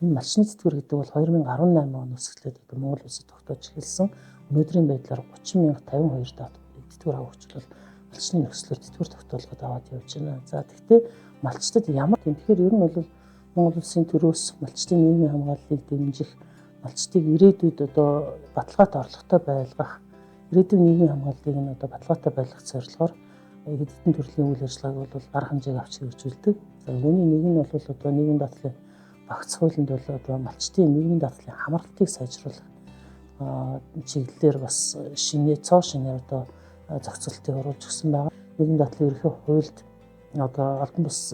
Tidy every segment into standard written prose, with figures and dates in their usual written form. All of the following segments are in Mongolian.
Энэ малчны тэтгэвэр гэдэг бол 2018 оноос эхлээд Монгол улсад тогтоож эхэлсэн. Өнөөдрийн байдлаар 30,052 тэтгэвэр авагч бол малчны нөхцлөөр тэтгэвэр тогтоолгод аваад явж байна. За гэхдээ малчтад ямар тэгэхээр ер нь бол Монгол улсын төрөөс малчтын нийгмийн хамгааллыг дэмжих, малчтыг ирээдүйд одоо баталгаатай орлоготой байлгах, ирээдүйн нийгмийн хамгааллыг нь одоо баталгаатай байлгах зорилгоор хэдэн төрлийн үйл ажиллагааг бол арга хэмжээг авч хэрэгжүүлдэг. За үүний нэг нь бол одоо нийгмийн даатгалын багц хуулинд бол одоо малчтын нийгмийн даатгалын хамралтыг сайжруулах чиглэлээр бас цоо шинээр одоо зохицуултыг оруулж өгсөн байгаа. Нийгмийн даатгалын ерөнхий хуульд одоо албан бус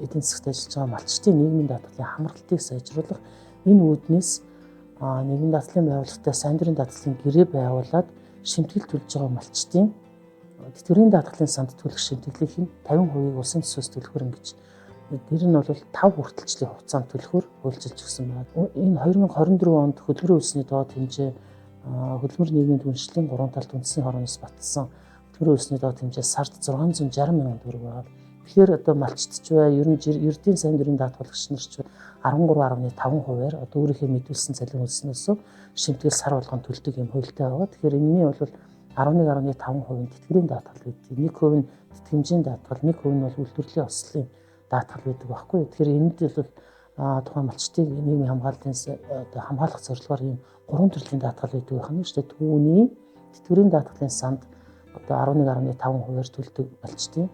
эдийн засагт ажиллаж байгаа малчтын нийгмийн даатгалын хамралтыг сайжруулах энэ үүднээс нийгмийн даатгалын байгууллагатай сайн дурын даатгалын гэрээ байгуулад шимтгэл төлж байгаа малчтын тэтгэврийн даатгалын санд төлөх шимтгэлийн 50% улсын төсвөөс төлөхөр ингэж тэр нь бол 5 хүртэлчлийн хугацаанд төлөхөөр хуульчилж өгсөн байна. Энэ 2024 онд хөдөлмөрийн үлсний доод хэмжээ хөдөлмөр нийгмийн түншлэлийн 3 талд үндэсний хорооноос батсан хөдөлмөрийн үлсний доод хэмжээ сард 660 мянган төгрөг байна. Тэгэхээр одоо малчтч бай, ер нь эрдийн сайн дурын даатгалагч нар ч 13.5%-аар одоо өөрийнхөө мэдүүлсэн цалин хөлснөөс шимтгэл сар болгон төлдөг юм хуультай байгаа. Тэгэхээр энэний бол 11.5% тэтгэврийн даатгал гэдэг. 1% нь тэтгэмжийн даатгал, 1% нь бол үйлдвэрлэлийн ослын даатгал байдаг байхгүй. Тэгэхээр энд бол тухайн малчтыг нийгмийн хамгааллын одоо хамгаалах зорилгоор ийм 3 төрлийн даатгал байдаг байх нь шүү дээ. Түүний тэтгэврийн даатгалын санд одоо 11.5%-аар төлдөг малчтын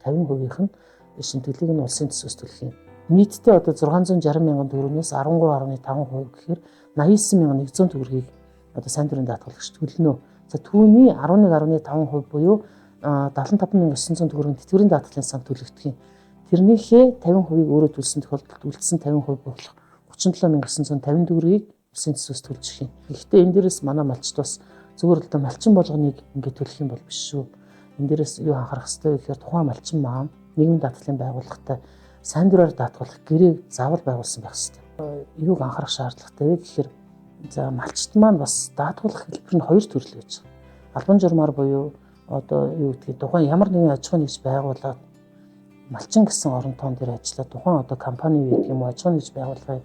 50% нь шимтгэлийг нь улсын төсвөөс төлөх юм. Нийтдээ одоо 660 мянган төгрөгнөөс 13.5% гэхээр 89,100 төгрөгийг одоо сайн дурын даатгалагч төлнө. За түүний 11.5% буюу 75,900 төгрөгийн тэтгэврийн даатгалын санд төлөгдөх юм. Тэрнийхээ 50%-ийг өөрөө төлсөн тохиолдолд үлдсэн 50% болох 37,950 төгрөгийг улсын төсвөөс төлж өгөх юм. Гэхдээ энэ дээрээс манай малчд бас зөвхөн л малчин болгоныг ингээд төлөх юм бол биш шүү. Энэ дээрээс юу анхаарах хэрэгтэй вэ гэхээр тухайн малчин маань нийгмийн даатгалын байгууллагатай сайн дураар даатгалах гэрээг заавал байгуулсан байх хэрэгтэй. Юуг анхаарах шаардлагатай вэ гэхээр за малчт маань бас даатгалах хэлбэр нь 2 төрөл байж байгаа. Албан журмаар буюу одоо юу гэдгийг тухайн ямар нэгэн аж ахуйн нэгж байгууллагад малчин гэсэн орон тоон дээр ажиллаад тухайн одоо компани гэдэг юм уу аж ахуйн нэгж байгууллагын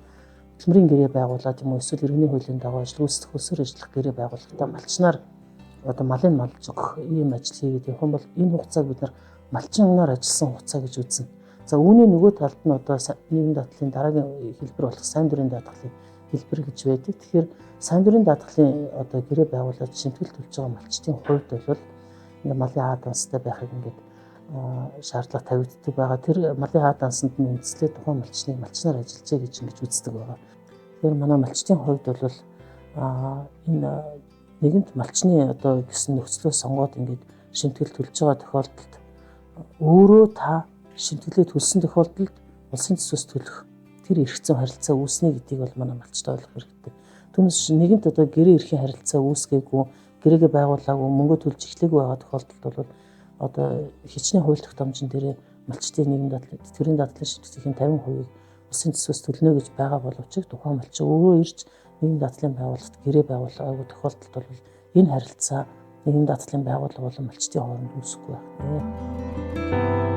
хөтөлмөрийн гэрээ байгуулад юм уу эсвэл иргэний хуулийн дагуу гүйцэтгэх хөлсөөр ажиллах гэрээ байгууллагатай малчнаар одоо малын малж өгөх ийм ажил хийгээд явах юм бол энэ хугацааг бид нар малчинаар ажилласан хугацаа гэж үзнэ. За үүний нөгөө талд нь одоо нийгмийн даатгалын дараагийн хэлбэр болох сайн дурын даатгалын хэлбэр гэж байдаг. Тэгэхээр сайн дурын даатгалын одоо гэрээ байгуулад шимтгэл төлж байгаа малчтын хувьд бол ингээд малын хаа данстай байхыг ингээд шаардлага тавигддаг байгаа. Тэр малын хаа дансанд нь үндэслээд тухайн малчныг малчнаар ажиллажээ гэж ингэж үздэг байгаа. Тэгэхээр манай малчтын хувьд бол энэ нэгэнт малчны одоо гэсэн нөхцлөө сонгоод ингээд шимтгэл төлж байгаа тохиолдолд өөрөө та шимтгэлээ төлсөн тохиолдолд улсын төсвөөс төлөх тэр эрх зүйн харилцаа үүснэ гэдгийг бол манай малчд ойлгох хэрэгтэй. Түүнээс нэгэнт одоо гэрээ эрхийн харилцаа үүсгээгүй, гэрээгээ байгуулаагүй, мөнгө төлж эхлэегүй байгаа тохиолдолд бол одоо хичнээн хууль тогтоомжн дээр малчтын нийгмийн даатгалын тэтгэврийн даатгалын шимтгэлийн 50%-ийг улсын төсвөөс төлнө гэж байгаа боловч тухайн малч өөрөө ирж нийгмийн даатгалын байгууллагт гэрээ байгуулаагүй тохиолдолд бол энэ харилцаа нийгмийн даатгалын байгууллага болон малчтын хооронд үүсэхгүй байна.